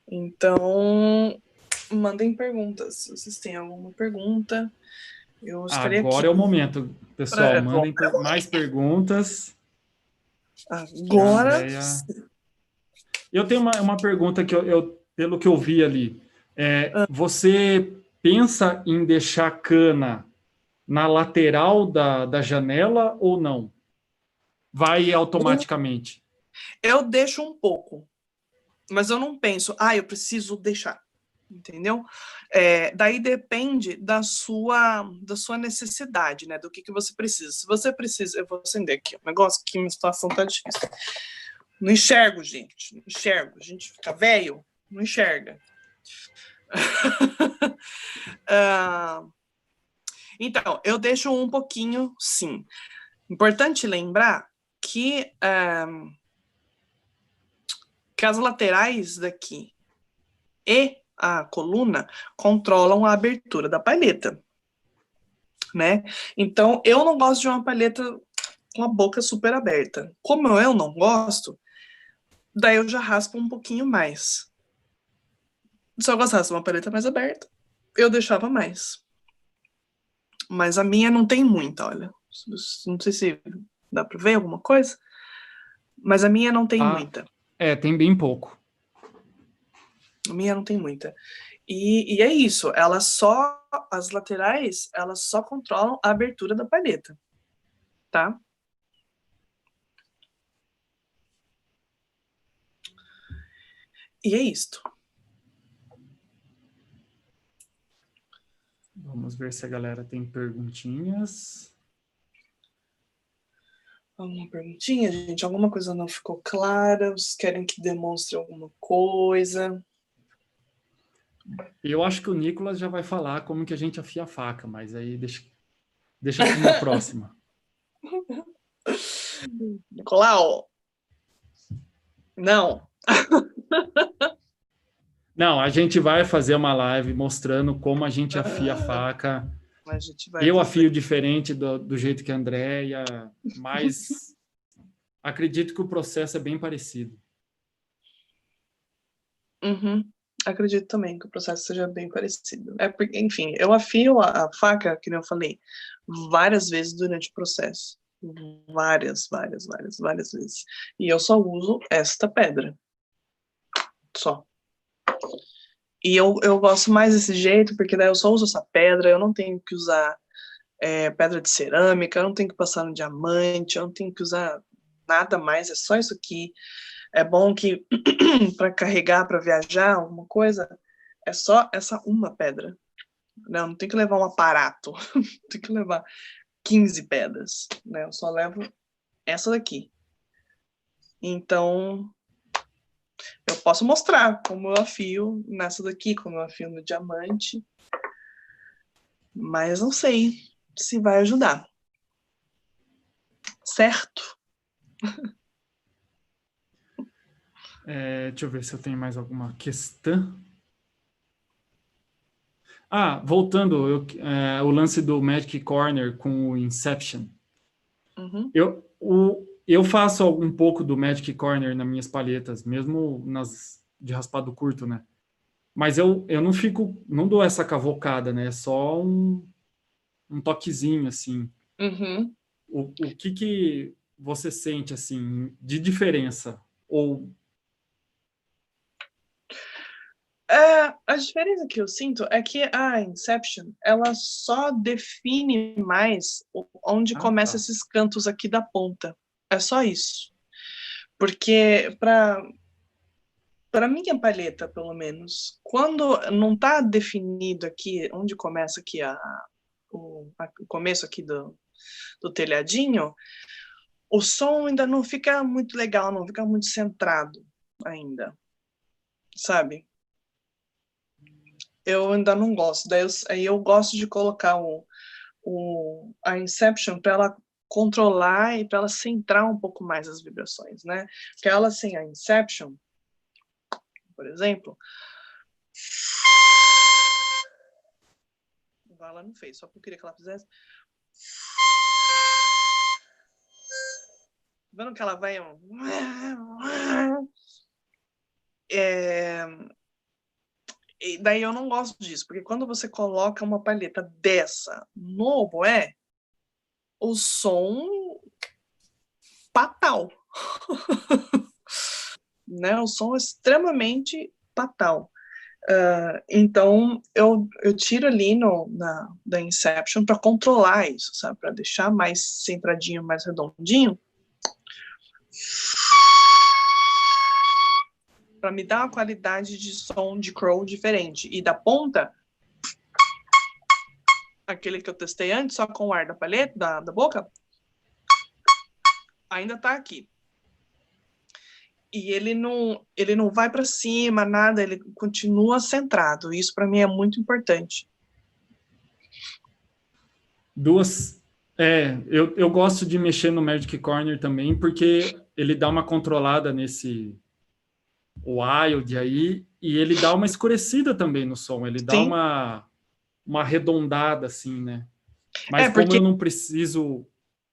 Então, mandem perguntas. Se vocês têm alguma pergunta, eu estarei aqui. Agora é o momento, pessoal. Mandem mais perguntas. Agora. Eu tenho uma pergunta que pelo que eu vi ali. Você pensa em deixar cana na lateral da janela ou não? Vai automaticamente? Eu deixo um pouco, mas eu não penso, eu preciso deixar, entendeu? Daí depende da sua necessidade, né? Do que você precisa. Se você precisa, eu vou acender aqui um negócio que minha situação tá difícil. Não enxergo, gente. Não enxergo. A gente fica velho, não enxerga. Então, eu deixo um pouquinho, sim. Importante lembrar que as laterais daqui e a coluna controlam a abertura da palheta, né? Então, eu não gosto de uma palheta com a boca super aberta. Como eu não gosto, daí eu já raspo um pouquinho mais. Se eu gostasse de uma paleta mais aberta, eu deixava mais. Mas a minha não tem muita, olha. Não sei se dá pra ver alguma coisa, mas a minha não tem muita. Tem bem pouco. A minha não tem muita. E é isso, as laterais, elas só controlam a abertura da palheta, tá? E é isto. Vamos ver se a galera tem perguntinhas. Alguma perguntinha, gente? Alguma coisa não ficou clara? Vocês querem que demonstre alguma coisa? Eu acho que o Nicolas já vai falar como que a gente afia a faca, mas aí deixa para uma próxima. Nicolau? Não. Não, a gente vai fazer uma live mostrando como a gente afia a faca. Eu afio diferente do jeito que a Andréia, mas acredito que o processo é bem parecido. Uhum. Acredito também que o processo seja bem parecido. Porque, enfim, eu afio a faca, que nem eu falei, várias vezes durante o processo. Várias vezes. E eu só uso esta pedra. Só. E eu gosto mais desse jeito, porque daí eu só uso essa pedra, eu não tenho que usar pedra de cerâmica, eu não tenho que passar no diamante, eu não tenho que usar nada mais, é só isso aqui. É bom que para carregar, para viajar, alguma coisa, é só essa uma pedra. Não tem que levar um aparato, tem que levar 15 pedras, né? Eu só levo essa daqui. Então, eu posso mostrar como eu afio nessa daqui, como eu afio no diamante, mas não sei se vai ajudar. Certo? Deixa eu ver se eu tenho mais alguma questão. Voltando, o lance do Magic Corner com o Inception. Uhum. Eu faço um pouco do Magic Corner nas minhas palhetas, mesmo nas de raspado curto, né? Mas eu não dou essa cavocada, né? É só um toquezinho, assim. Uhum. O que você sente, assim, de diferença? Ou... A diferença que eu sinto é que a Inception, ela só define mais onde começa esses cantos aqui da ponta. É só isso. Porque para minha palheta, pelo menos, quando não está definido aqui, onde começa aqui o começo aqui do telhadinho, o som ainda não fica muito legal, não fica muito centrado ainda, sabe? Eu ainda não gosto. Aí eu gosto de colocar a Inception para ela controlar e para ela centrar um pouco mais as vibrações, né? Porque ela sem a Inception, por exemplo, ela não fez, só porque eu queria que ela fizesse. Vendo que ela vai e daí eu não gosto disso, porque quando você coloca uma palheta dessa no oboé, o som patal. Né? O som é extremamente patal. Então, eu tiro ali da Inception para controlar isso, sabe? Para deixar mais centradinho, mais redondinho. Para me dar uma qualidade de som de crow diferente. E da ponta, aquele que eu testei antes, só com o ar da palheta, da boca, ainda tá aqui. e ele não vai para cima, nada, ele continua centrado. Isso para mim é muito importante. Eu gosto de mexer no Magic Corner também, porque ele dá uma controlada nesse wild aí, e ele dá uma escurecida também no som, ele dá Sim. uma arredondada, assim, né? Mas como eu não preciso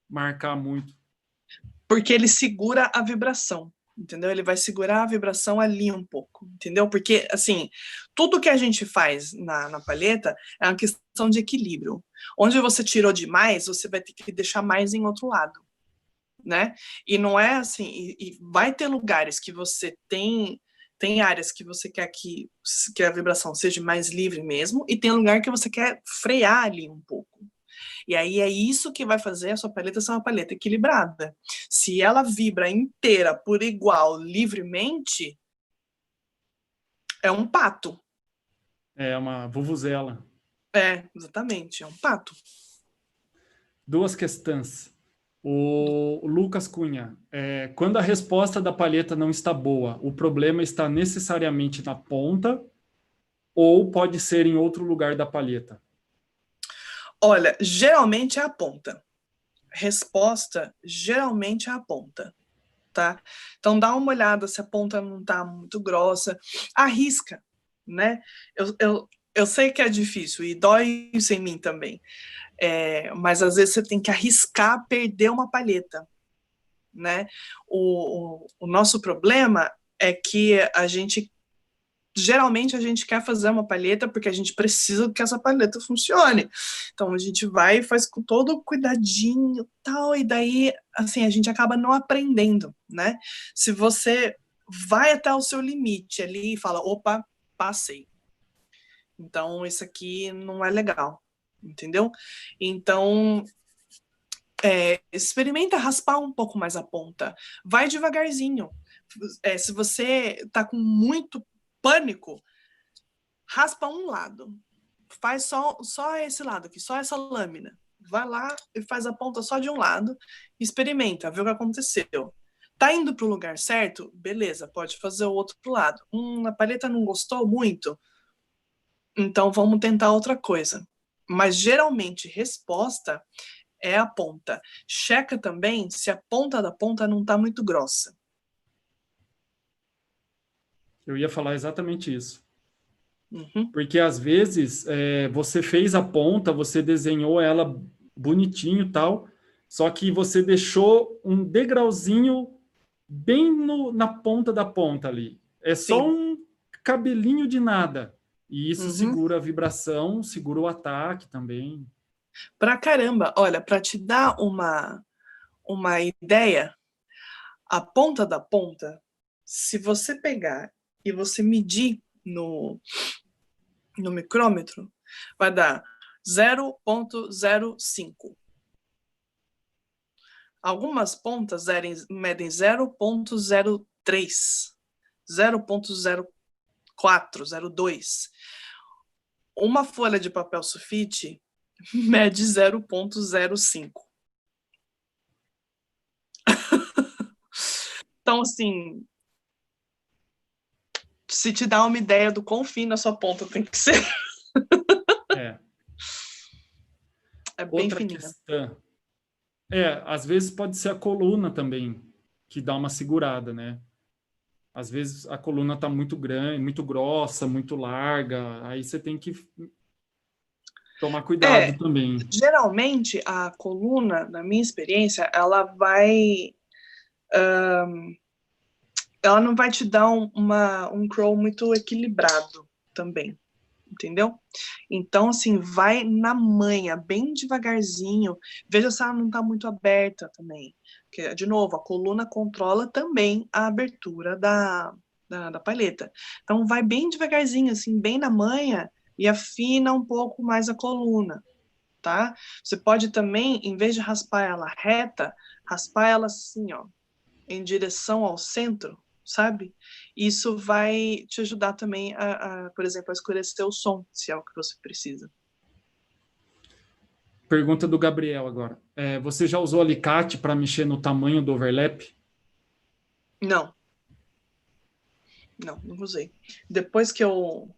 marcar muito. Porque ele segura a vibração, entendeu? Ele vai segurar a vibração ali um pouco, entendeu? Porque, assim, tudo que a gente faz na palheta é uma questão de equilíbrio. Onde você tirou demais, você vai ter que deixar mais em outro lado, né? E não é assim, e vai ter lugares que você tem áreas que você quer que a vibração seja mais livre mesmo, e tem lugar que você quer frear ali um pouco. E aí é isso que vai fazer a sua paleta ser uma paleta equilibrada. Se ela vibra inteira por igual, livremente, é um pato. É uma vuvuzela. É, exatamente, é um pato. Duas questões. O Lucas Cunha, quando a resposta da palheta não está boa, o problema está necessariamente na ponta ou pode ser em outro lugar da palheta? Olha, geralmente é a ponta. Resposta, geralmente é a ponta, tá? Então dá uma olhada se a ponta não tá muito grossa. Arrisca, né? Eu sei que é difícil e dói isso em mim também. Mas às vezes você tem que arriscar perder uma palheta, né? O nosso problema é que geralmente a gente quer fazer uma palheta porque a gente precisa que essa palheta funcione. Então a gente vai e faz com todo cuidadinho, tal, e daí assim a gente acaba não aprendendo, né? Se você vai até o seu limite ali e fala, opa, passei. Então isso aqui não é legal, entendeu? Então experimenta raspar um pouco mais a ponta. Vai devagarzinho. Se você tá com muito pânico, raspa um lado. Faz só esse lado aqui, só essa lâmina. Vai lá e faz a ponta só de um lado. Experimenta, vê o que aconteceu. Tá indo para o lugar certo? Beleza, pode fazer o outro lado. A palheta não gostou muito? Então vamos tentar outra coisa. Mas geralmente, resposta é a ponta. Checa também se a ponta da ponta não está muito grossa. Eu ia falar exatamente isso. Uhum. Porque às vezes você fez a ponta, você desenhou ela bonitinho e tal, só que você deixou um degrauzinho bem na ponta da ponta ali. É só Sim. um cabelinho de nada. E isso Uhum. segura a vibração, segura o ataque também. Pra caramba, olha, para te dar uma ideia, a ponta da ponta, se você pegar e você medir no micrômetro, vai dar 0,05. Algumas pontas medem 0,03, 0,04, 0,2. Uma folha de papel sulfite mede 0,05. Então, assim, se te dá uma ideia do quão fina a sua ponta tem que ser. É. É bem Outra fininha. questão. Às vezes pode ser a coluna também, que dá uma segurada, né? Às vezes a coluna está muito grande, muito grossa, muito larga, aí você tem que tomar cuidado também. Geralmente a coluna, na minha experiência, ela não vai te dar um crawl muito equilibrado também, entendeu? Então, assim, vai na manha, bem devagarzinho, veja se ela não está muito aberta também. Porque, de novo, a coluna controla também a abertura da palheta. Então, vai bem devagarzinho, assim, bem na manha, e afina um pouco mais a coluna, tá? Você pode também, em vez de raspar ela reta, raspar ela assim, ó, em direção ao centro, sabe? Isso vai te ajudar também por exemplo, a escurecer o som, se é o que você precisa. Pergunta do Gabriel agora. Você já usou alicate para mexer no tamanho do overlap? Não. Não usei. Depois que eu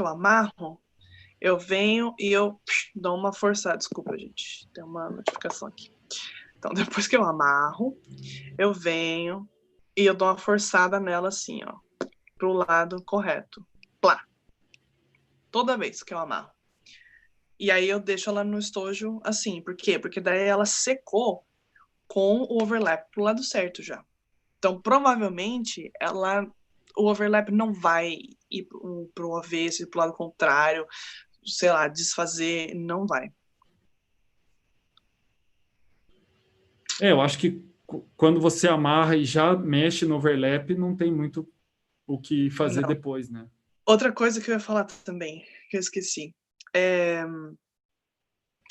amarro, eu venho e eu dou uma forçada. Desculpa, gente. Tem uma notificação aqui. Então, depois que eu amarro, eu venho e eu dou uma forçada nela assim, ó. Pro lado correto. Plá. Toda vez que eu amarro. E aí eu deixo ela no estojo assim. Por quê? Porque daí ela secou com o overlap pro lado certo já. Então, provavelmente, o overlap não vai ir pro avesso, ir pro lado contrário, sei lá, desfazer, não vai. Eu acho que quando você amarra e já mexe no overlap, não tem muito o que fazer Não. depois, né? Outra coisa que eu ia falar também, que eu esqueci.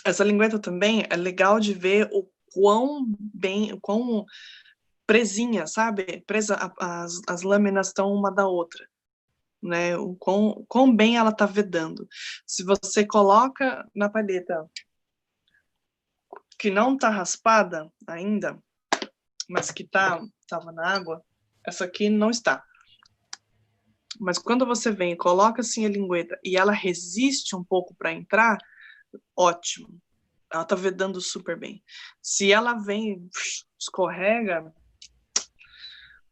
Essa lingueta também é legal de ver o quão presinha, sabe? Presa, as lâminas estão uma da outra, né? O quão bem ela tá vedando. Se você coloca na palheta que não tá raspada ainda, mas que tava na água, essa aqui não está. Mas quando você vem e coloca assim a lingueta e ela resiste um pouco para entrar, ótimo. Ela tá vedando super bem. Se ela vem, escorrega,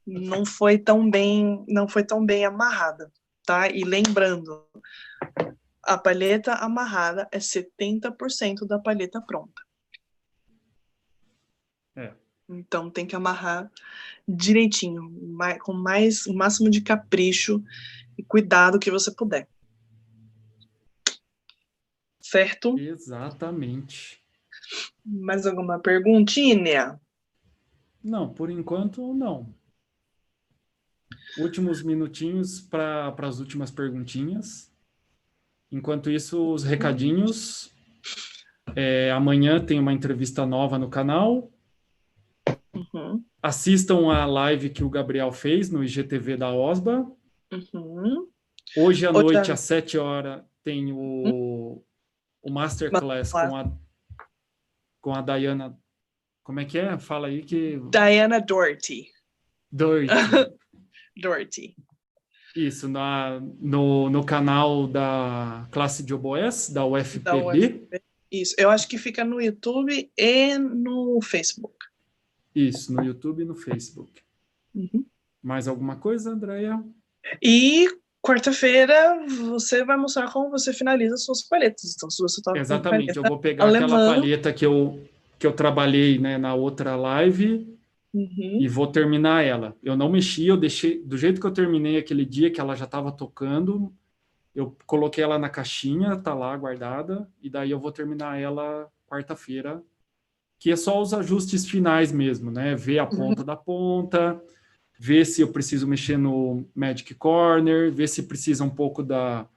não foi tão bem amarrada, tá? E lembrando, a palheta amarrada é 70% da palheta pronta. É. Então tem que amarrar direitinho, com o máximo de capricho e cuidado que você puder. Certo? Exatamente. Mais alguma perguntinha? Não, por enquanto, não. Últimos minutinhos para as últimas perguntinhas. Enquanto isso, os recadinhos. Amanhã tem uma entrevista nova no canal. Uhum. Assistam a live que o Gabriel fez no IGTV da OSBA. Uhum. Hoje à noite, Outra... às 7 horas, tem o Masterclass com a Diana. Como é que é? Fala aí que... Diana Doherty. Doherty. Doherty. Isso, no canal da classe de oboés, da Da UFPB. UFB. Isso. Eu acho que fica no YouTube e no Facebook. Isso, no YouTube e no Facebook. Uhum. Mais alguma coisa, Andréia? E quarta-feira você vai mostrar como você finaliza suas palhetas. Então, se você toca com Exatamente, eu palheta vou pegar aquela alemã, palheta que eu trabalhei, né, na outra live e vou terminar ela. Eu não mexi, eu deixei do jeito que eu terminei aquele dia que ela já estava tocando, eu coloquei ela na caixinha, tá lá guardada, e daí eu vou terminar ela quarta-feira, que é só os ajustes finais mesmo, né? Ver a ponta da ponta, ver se eu preciso mexer no Magic Corner, ver se precisa um pouco da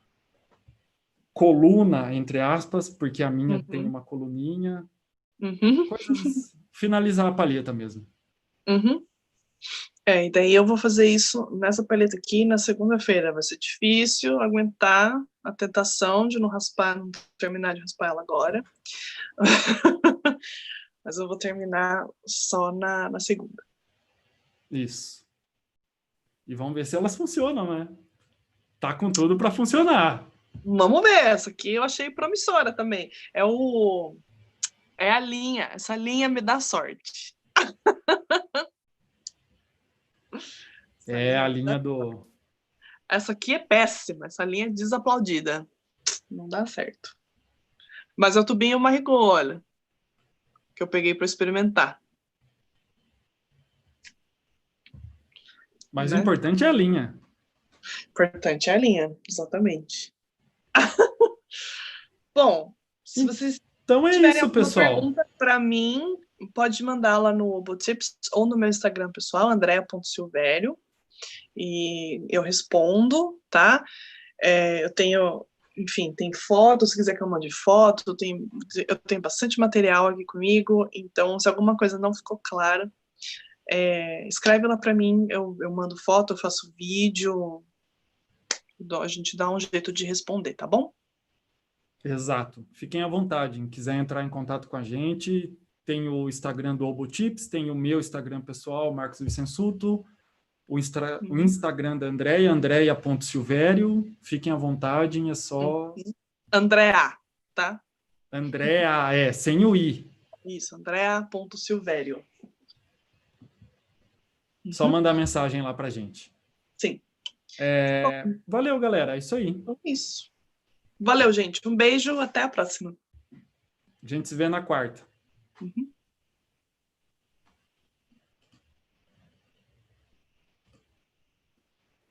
coluna, entre aspas, porque a minha tem uma coluninha. Coisas... Finalizar a palheta mesmo. E daí eu vou fazer isso nessa palheta aqui na segunda-feira. Vai ser difícil aguentar a tentação de não terminar de raspar ela agora. Mas eu vou terminar só na segunda. Isso. E vamos ver se elas funcionam, né? Tá com tudo para funcionar. Vamos ver, essa aqui eu achei promissora também. É a linha, essa linha me dá sorte. É a linha do... Essa aqui é péssima, essa linha é desaplaudida. Não dá certo. Mas é o tubinho Marigot, olha, que eu peguei para experimentar. Mas né? o importante é a linha. Importante é a linha, exatamente. Bom, se vocês Então é tiverem isso, alguma pessoal. pergunta para mim, pode mandar lá no Obotips ou no meu Instagram pessoal, andrea.silvério, e eu respondo, tá? Eu tenho, enfim, tem foto, se quiser que eu mande foto, eu tenho bastante material aqui comigo, então se alguma coisa não ficou clara, escreve lá para mim, eu mando foto, eu faço vídeo, a gente dá um jeito de responder, tá bom? Exato. Fiquem à vontade. Quem quiser entrar em contato com a gente, tem o Instagram do Obotips, tem o meu Instagram pessoal, Marcos Vicensuto, o Instagram da Andréia, andreia.silvério. Fiquem à vontade, é só... Andréa, tá? Andréa, sem o I. Isso, andrea.silvério. Só mandar mensagem lá pra gente. Sim. Valeu, galera. É isso aí. Então, isso. Valeu, gente. Um beijo. Até a próxima. A gente se vê na quarta. Uhum.